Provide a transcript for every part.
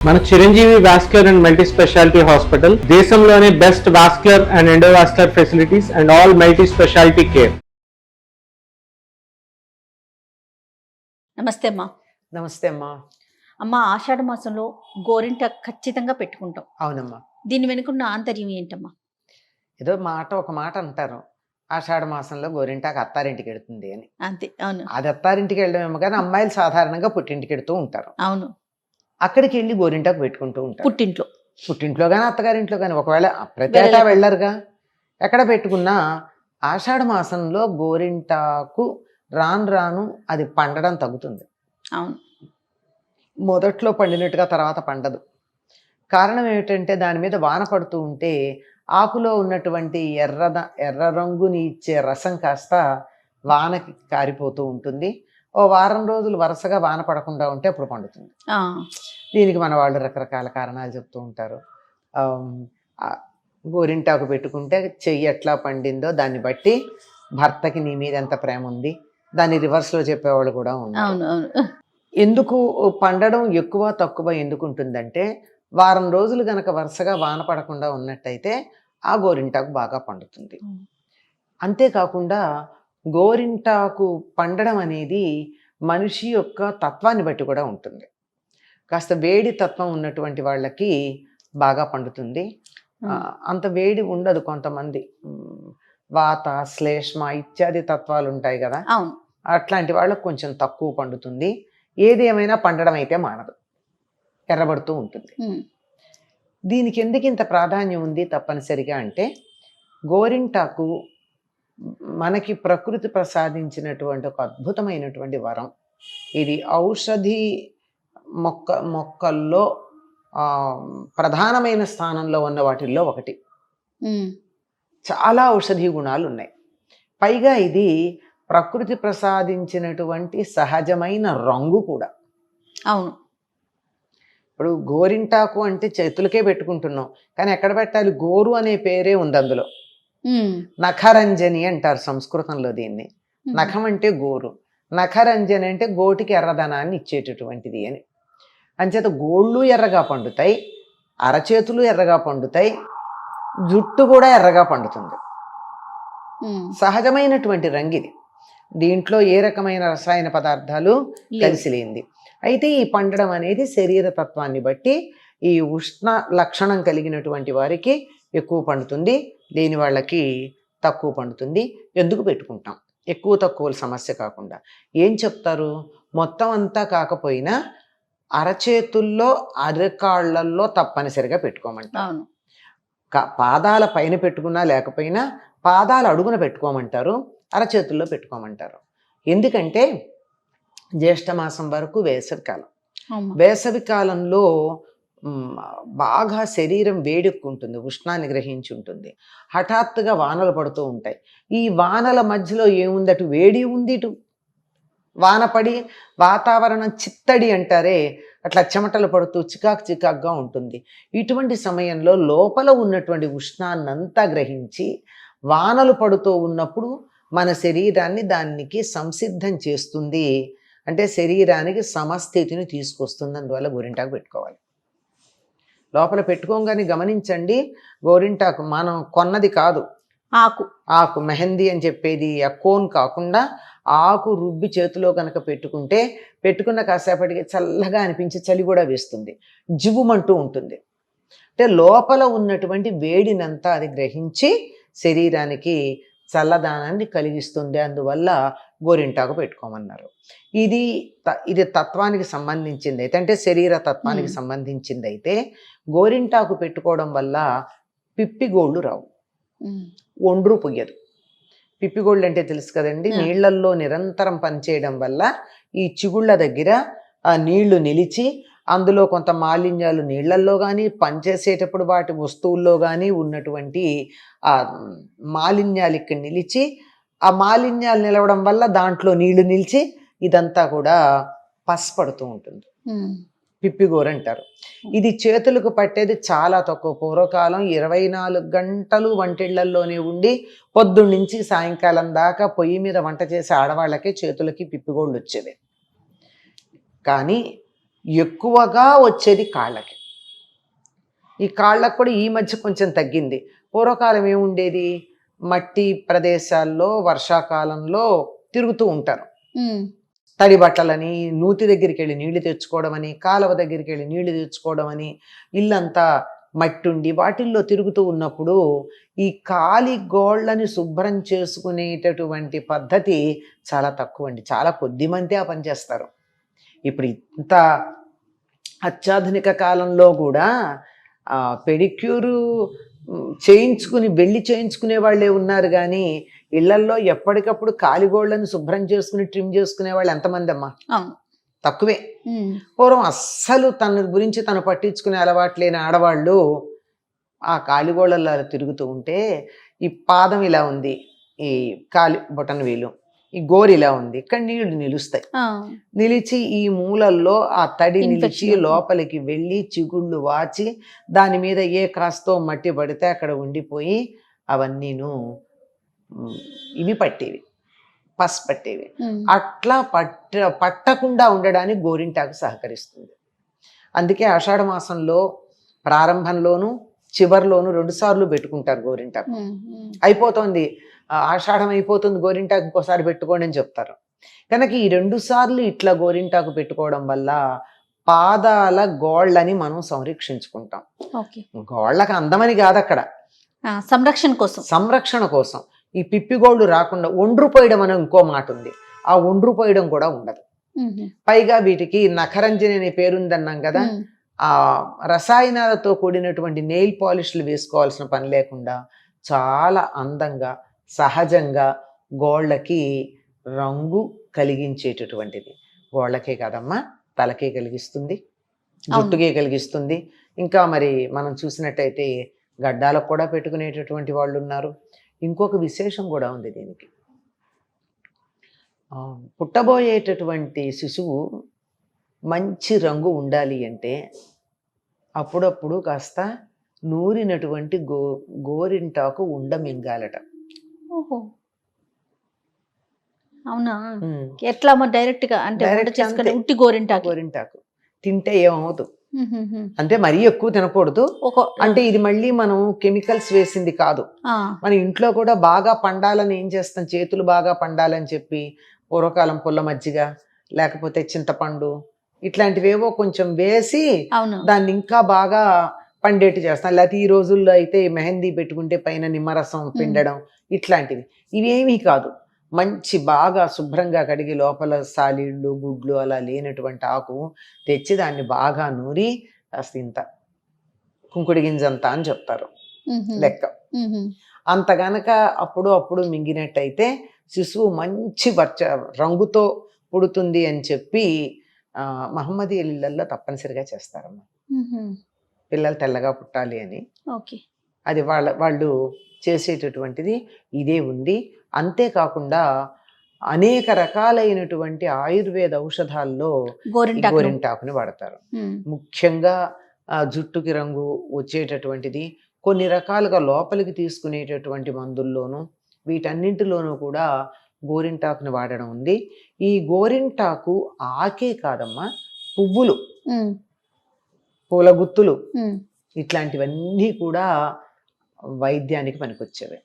మన Chiranjeevi vascular and multi speciality hospital దేశంలోనే best vascular and endovascular facilities and all multi speciality care. నమస్తే అమ్మా. నమస్తే అమ్మా. అమ్మ, ఆషాఢ మాసంలో గోరింట ఖచ్చితంగా పెట్టుకుంటాం. అవునమ్మా. దీని వెనుకున్న ఆంతర్యం ఏంటమ్మా? ఏదో ఒక మాట అంటారు, ఆషాఢ మాసంలో గోరింటాకు అత్తారింటికి వెళుతుంది అని. అంతే. అవును, అది అత్తారింటికి వెళ్ళడమేమో కానీ అమ్మాయిలు సాధారణంగా పుట్టింటికి వెళుతూ ఉంటారు. అవును. అక్కడికి వెళ్ళి గోరింటాకు పెట్టుకుంటూ ఉంటారు. పుట్టింట్లో కానీ అత్తగారింట్లో కానీ. ఒకవేళ ప్రత్యేక వెళ్ళరుగా, ఎక్కడ పెట్టుకున్నా ఆషాఢ మాసంలో గోరింటాకు రాను రాను అది పండడం తగ్గుతుంది. అవును. మొదట్లో పండినట్టుగా తర్వాత పండదు. కారణం ఏమిటంటే దాని మీద వాన పడుతూ ఉంటే ఆకులో ఉన్నటువంటి ఎర్ర రంగుని ఇచ్చే రసం కాస్త వానకి కారిపోతూ ఉంటుంది. ఓ వారం రోజులు వరుసగా వాన పడకుండా ఉంటే అప్పుడు పండుతుంది. దీనికి మన వాళ్ళు రకరకాల కారణాలు చెప్తూ ఉంటారు. గోరింటాకు పెట్టుకుంటే చెయ్యి ఎట్లా పండిందో దాన్ని బట్టి భర్తకి నీ మీద ఎంత ప్రేమ ఉంది, దాన్ని రివర్స్లో చెప్పేవాళ్ళు కూడా ఉన్నారు. ఎందుకు పండడం ఎక్కువ తక్కువ ఎందుకు ఉంటుందంటే, వారం రోజులు గనక వరుసగా వాన పడకుండా ఉన్నట్టయితే ఆ గోరింటాకు బాగా పండుతుంది. అంతేకాకుండా గోరింటాకు పండడం అనేది మనిషి యొక్క తత్వాన్ని బట్టి కూడా ఉంటుంది. కాస్త వేడి తత్వం ఉన్నటువంటి వాళ్ళకి బాగా పండుతుంది. అంత వేడి ఉండదు. కొంతమంది వాత, శ్లేష్మ ఇత్యాది తత్వాలు ఉంటాయి కదా, అట్లాంటి వాళ్ళకు కొంచెం తక్కువ పండుతుంది. ఏది ఏమైనా పండడం అయితే మానదు, ఎర్రబడుతూ ఉంటుంది. దీనికి ఎందుకు ఇంత ప్రాధాన్యం ఉంది తప్పనిసరిగా అంటే, గోరింటాకు మనకి ప్రకృతి ప్రసాదించినటువంటి ఒక అద్భుతమైనటువంటి వరం. ఇది ఔషధి మొక్కల్లో ప్రధానమైన స్థానంలో ఉన్న వాటిల్లో ఒకటి. చాలా ఔషధీ గుణాలు ఉన్నాయి. పైగా ఇది ప్రకృతి ప్రసాదించినటువంటి సహజమైన రంగు కూడా. అవును. ఇప్పుడు గోరింటాకు అంటే చేతులకే పెట్టుకుంటున్నాం, కానీ ఎక్కడ పెట్టాలి? గోరు అనే పేరే ఉంది అందులో. నఖరంజని అంటారు సంస్కృతంలో దీన్ని. నఖం అంటే గోరు, నఖరంజని అంటే గోటికి ఎర్రదనాన్ని ఇచ్చేటటువంటిది అని. అంచేత గోళ్ళు ఎర్రగా పండుతాయి, అరచేతులు ఎర్రగా పండుతాయి, జుట్టు కూడా ఎర్రగా పండుతుంది. సహజమైనటువంటి రంగిది. దీంట్లో ఏ రకమైన రసాయన పదార్థాలు కలిసిలేంది. అయితే ఈ పండడం అనేది శరీర తత్వాన్ని బట్టి ఈ ఉష్ణ లక్షణం కలిగినటువంటి వారికి ఎక్కువ పండుతుంది, లేని వాళ్ళకి తక్కువ పండుతుంది. ఎందుకు పెట్టుకుంటాం? ఎక్కువ తక్కువ సమస్య కాకుండా ఏం చెప్తారు? మొత్తం అంతా కాకపోయినా అరచేతుల్లో అరకాళ్లల్లో తప్పనిసరిగా పెట్టుకోమంటారు. పాదాల పైన పెట్టుకున్నా లేకపోయినా పాదాల అడుగున పెట్టుకోమంటారు, అరచేతుల్లో పెట్టుకోమంటారు. ఎందుకంటే జ్యేష్ఠమాసం వరకు వేసవికాలం. వేసవి కాలంలో బాగా శరీరం వేడెక్కుంటుంది, ఉష్ణాన్ని గ్రహించి ఉంటుంది. హఠాత్తుగా వానలు పడుతూ ఉంటాయి. ఈ వానల మధ్యలో ఏముంది? అటు వేడి ఉంది, ఇటు వాన పడి వాతావరణం చిత్తడి అంటారే, అట్లా చెమటలు పడుతూ చికాకుగా ఉంటుంది. ఇటువంటి సమయంలో లోపల ఉన్నటువంటి ఉష్ణాన్నంతా గ్రహించి వానలు పడుతూ ఉన్నప్పుడు మన శరీరాన్ని దానికి సంసిద్ధం చేస్తుంది. అంటే శరీరానికి సమస్థితిని తీసుకొస్తుంది. అందువల్ల గోరింటాకు పెట్టుకోవాలి. లోపల పెట్టుకోగానే గమనించండి, గోరింటాకు మనం కొన్నది కాదు, ఆకు మెహందీ అని చెప్పేది కోన్ కాకుండా ఆకు రుబ్బి చేతిలో కనుక పెట్టుకున్న కాసేపటికి చల్లగా అనిపించి చలి కూడా వేస్తుంది, జివ్వుమంటూ ఉంటుంది. అంటే లోపల ఉన్నటువంటి వేడినంతా అది గ్రహించి శరీరానికి చల్లదానాన్ని కలిగిస్తుంది. అందువల్ల గోరింటాకు పెట్టుకోమన్నారు. ఇది తత్వానికి సంబంధించింది అయితే, అంటే శరీర తత్వానికి సంబంధించింది అయితే, గోరింటాకు పెట్టుకోవడం వల్ల పిప్పిగోళ్ళు రావు, ఒండ్రు పొయ్యదు. పిప్పిగోళ్ళు అంటే తెలుసు కదండి, నీళ్లల్లో నిరంతరం పనిచేయడం వల్ల ఈ చిగుళ్ళ దగ్గర ఆ నీళ్లు నిలిచి అందులో కొంత మాలిన్యాలు నీళ్లల్లో కానీ పనిచేసేటప్పుడు వాటి వస్తువుల్లో కానీ ఉన్నటువంటి ఆ మాలిన్యాలు ఇక్కడ నిలిచి, ఆ మాలిన్యాలు నిలవడం వల్ల దాంట్లో నీళ్లు నిలిచి ఇదంతా కూడా పసుపడుతూ ఉంటుంది. పిప్పిగోరు అంటారు. ఇది చేతులకు పట్టేది చాలా తక్కువ. పూర్వకాలం 24 గంటలు వంటిళ్లలోనే ఉండి పొద్దున్న నుంచి సాయంకాలం దాకా పొయ్యి మీద వంట చేసే ఆడవాళ్ళకే చేతులకి పిప్పిగోళ్ళు వచ్చేవి. కానీ ఎక్కువగా వచ్చేది కాళ్ళకి. ఈ కాళ్ళకు కూడా ఈ మధ్య కొంచెం తగ్గింది. పూర్వకాలం ఏముండేది, మట్టి ప్రదేశాల్లో వర్షాకాలంలో తిరుగుతూ ఉంటారు. తడి బట్టలని, నూతి దగ్గరికి వెళ్ళి నీళ్లు తెచ్చుకోవడం అని, కాలువ దగ్గరికి వెళ్ళి నీళ్లు తెచ్చుకోవడం అని, ఇల్లంతా మట్టుండి వాటిల్లో తిరుగుతూ ఉన్నప్పుడు ఈ కాలి గోళ్ళని శుభ్రం చేసుకునేటటువంటి పద్ధతి చాలా తక్కువ అండి. చాలా కొద్ది మంది ఆ పని చేస్తారు. ఇప్పుడు ఇంత అత్యాధునిక కాలంలో కూడా పెడిక్యూరు వెళ్ళి చేయించుకునే వాళ్ళే ఉన్నారు, కానీ ఇళ్లల్లో ఎప్పటికప్పుడు కాలిగోళ్ళని శుభ్రం చేసుకుని ట్రిమ్ చేసుకునే వాళ్ళు ఎంతమంది అమ్మా? తక్కువే. పూర్వం అస్సలు తన గురించి తను పట్టించుకునే అలవాటు లేని ఆడవాళ్ళు ఆ కాలిగోళ్ళల్లో తిరుగుతూ ఉంటే ఈ పాదం ఇలా ఉంది, ఈ కాలి బొటన్ వేలు, ఈ గోరు ఇలా ఉంది, ఇక్కడ నీళ్లు నిలుస్తాయి. నిలిచి ఈ మూలల్లో ఆ తడి నిలిచి లోపలికి వెళ్ళి చిగుళ్ళు వాచి దాని మీద ఏ కాస్తో మట్టి పడితే అక్కడ ఉండిపోయి అవన్నీను ఇవి పట్టేవి, పస్ పట్టేవి. అట్లా పట్టకుండా ఉండడానికి గోరింటాకు సహకరిస్తుంది. అందుకే ఆషాఢ మాసంలో ప్రారంభంలోను చివరిలోను 2 సార్లు పెట్టుకుంటారు గోరింటాకు. అయిపోతుంది, ఆషాఢం అయిపోతుంది, గోరింటాకు ఇంకోసారి పెట్టుకోండి అని చెప్తారు. కనుక ఈ 2 సార్లు ఇట్లా గోరింటాకు పెట్టుకోవడం వల్ల పాదాల గోళ్ళని మనం సంరక్షించుకుంటాం. గోళ్ళకి అందమని కాదు, అక్కడ సంరక్షణ కోసం. ఈ పిప్పిగోళ్ళు రాకుండా ఒండ్రు పోయడం అనే ఇంకో మాట ఉంది, ఆ ఒండ్రు పోయడం కూడా ఉండదు. పైగా వీటికి నఖరంజని అనే పేరుందన్నాం కదా, ఆ రసాయనాలతో కూడినటువంటి నెయిల్ పాలిష్లు వేసుకోవాల్సిన పని లేకుండా చాలా అందంగా సహజంగా గోళ్ళకి రంగు కలిగించేటటువంటిది. గోళ్ళకే కాదమ్మా, తలకే కలిగిస్తుంది, జుట్టుకే కలిగిస్తుంది. ఇంకా మరి మనం చూసినట్టయితే గడ్డాలకు కూడా పెట్టుకునేటటువంటి వాళ్ళు ఉన్నారు. ఇంకొక విశేషం కూడా ఉంది దీనికి. పుట్టబోయేటటువంటి శిశువు మంచి రంగు ఉండాలి అంటే అప్పుడప్పుడు కాస్త నూరినటువంటి గోరింటాకు మింగాలట. అవునా? ఎట్లా డైరెక్ట్ గా అంటే ఉట్టి గోరింటాకు తింటే ఏమవుతుంది అంటే మరీ ఎక్కువ తినకూడదు. అంటే ఇది మళ్ళీ మనం కెమికల్స్ వేసింది కాదు. మన ఇంట్లో కూడా బాగా పండాలని ఏం చేస్తాం, చేతులు బాగా పండాలని చెప్పి పూర్వకాలం పుల్ల మజ్జిగ లేకపోతే చింతపండు ఇట్లాంటివేవో కొంచెం వేసి దాన్ని ఇంకా బాగా పండేట్టు చేస్తాం. లేకపోతే ఈ రోజుల్లో అయితే మెహందీ పెట్టుకుంటే పైన నిమ్మరసం పిండడం ఇట్లాంటివి. ఇవేమీ కాదు, మంచి బాగా శుభ్రంగా కడిగి లోపల సాలీళ్ళు గుడ్లు అలా లేనటువంటి ఆకు తెచ్చి దాన్ని బాగా నూరి కాస్త ఇంత కుంకుడి గింజంత అని చెప్తారు లెక్క. అంత గనక అప్పుడు మింగినట్టయితే శిశువు మంచి రంగుతో పుడుతుంది అని చెప్పి మహమ్మదీయుల ఇళ్లల్లో తప్పనిసరిగా చేస్తారమ్మా. పిల్లలు తెల్లగా పుట్టాలి అని అది వాళ్ళు చేసేటటువంటిది ఇదే ఉంది. అంతేకాకుండా అనేక రకాలైనటువంటి ఆయుర్వేద ఔషధాల్లో గోరింటాకుని వాడతారు. ముఖ్యంగా జుట్టుకి రంగు వచ్చేటటువంటిది, కొన్ని రకాలుగా లోపలికి తీసుకునేటటువంటి మందుల్లోనూ వీటన్నింటిలోనూ కూడా గోరింటాకుని వాడడం ఉంది. ఈ గోరింటాకు ఆకే కాదమ్మా, పువ్వులు, పూల గుత్తులు ఇట్లాంటివన్నీ కూడా వైద్యానికి పనికొచ్చేవి.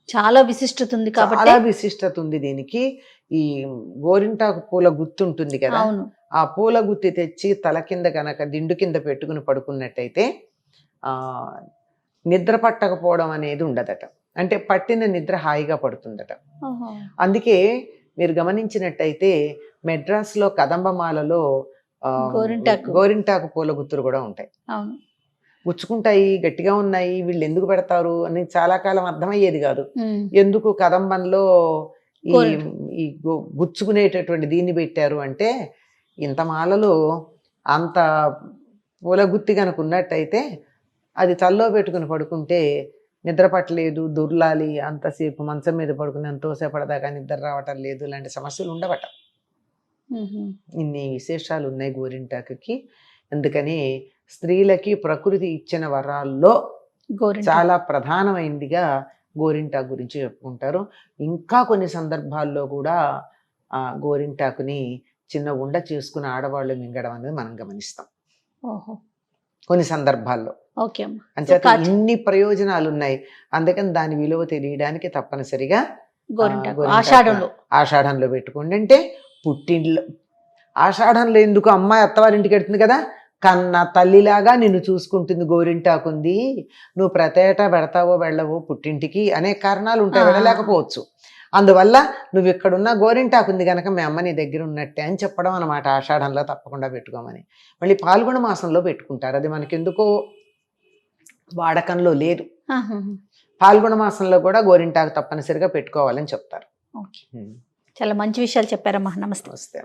చాలా విశిష్టత ఉంది కాబట్టి, చాలా విశిష్టత ఉంది దీనికి. ఈ గోరింటాకు పూల గుత్తి ఉంటుంది కదా, ఆ పూల గుత్తి తెచ్చి తల కింద కనుక దిండు కింద పెట్టుకుని పడుకున్నట్టయితే నిద్ర పట్టకపోవడం అనేది ఉండదట. అంటే పట్టిన నిద్ర హాయిగా పడుతుందట. అందుకే మీరు గమనించినట్టయితే మెడ్రాస్లో కదంబమాలలో గోరింటాకు పూల గుత్తులు కూడా ఉంటాయి. గుచ్చుకుంటాయి, గట్టిగా ఉన్నాయి, వీళ్ళు ఎందుకు పెడతారు అని చాలా కాలం అర్థమయ్యేది కాదు. ఎందుకు కదంబంలో ఈ గుచ్చుకునేటటువంటి దీన్ని పెట్టారు అంటే, ఇంత మాలలు అంత పూల గుత్తి కనుక ఉన్నట్టయితే అది తల్లో పెట్టుకుని పడుకుంటే నిద్ర పట్టలేదు, దుర్లాలి, అంతసేపు మంచం మీద పడుకుని ఎంతోసేపడదాకా నిద్ర రావటం లేదు, ఇలాంటి సమస్యలు ఉండవట. ఇన్ని విశేషాలు ఉన్నాయి గోరింటాకుకి. అందుకని స్త్రీలకి ప్రకృతి ఇచ్చిన వరాల్లో చాలా ప్రధానమైనదిగా గోరింటాకు గురించి చెప్పుకుంటారు. ఇంకా కొన్ని సందర్భాల్లో కూడా గోరింటాకుని చిన్న ఉండ చేసుకుని ఆడవాళ్ళు మింగడం అనేది మనం గమనిస్తాం ఓహో కొన్ని సందర్భాల్లో. ఓకే అమ్మ. అంచేత ఇన్ని ప్రయోజనాలు ఉన్నాయి, అందుకని దాని విలువ తెలియడానికి తప్పనిసరిగా గోరింటాకు ఆషాఢంలో పెట్టుకోండి. అంటే పుట్టింట్లో ఆషాఢంలో ఎందుకు అమ్మాయి అత్తవారింటికి వెళ్తుంది కదా, కన్న తల్లిలాగా నిన్ను చూసుకుంటుంది, గోరింటాకుంది, నువ్వు ప్రతేటా పెడతావో వెళ్ళవో పుట్టింటికి అనే కారణాలు ఉంటాయి, వెళ్ళలేకపోవచ్చు. అందువల్ల నువ్వు ఇక్కడున్న గోరింటాకుంది కనుక మీ అమ్మ నీ దగ్గర ఉన్నట్టే అని చెప్పడం అనమాట. ఆషాఢంలో తప్పకుండా పెట్టుకోమని. మళ్ళీ పాల్గొన మాసంలో పెట్టుకుంటారు, అది మనకెందుకో వాడకంలో లేదు. పాల్గొన మాసంలో కూడా గోరింటాకు తప్పనిసరిగా పెట్టుకోవాలని చెప్తారు. చాలా మంచి విషయాలు చెప్పారమ్మా. నమస్తే. నమస్తే.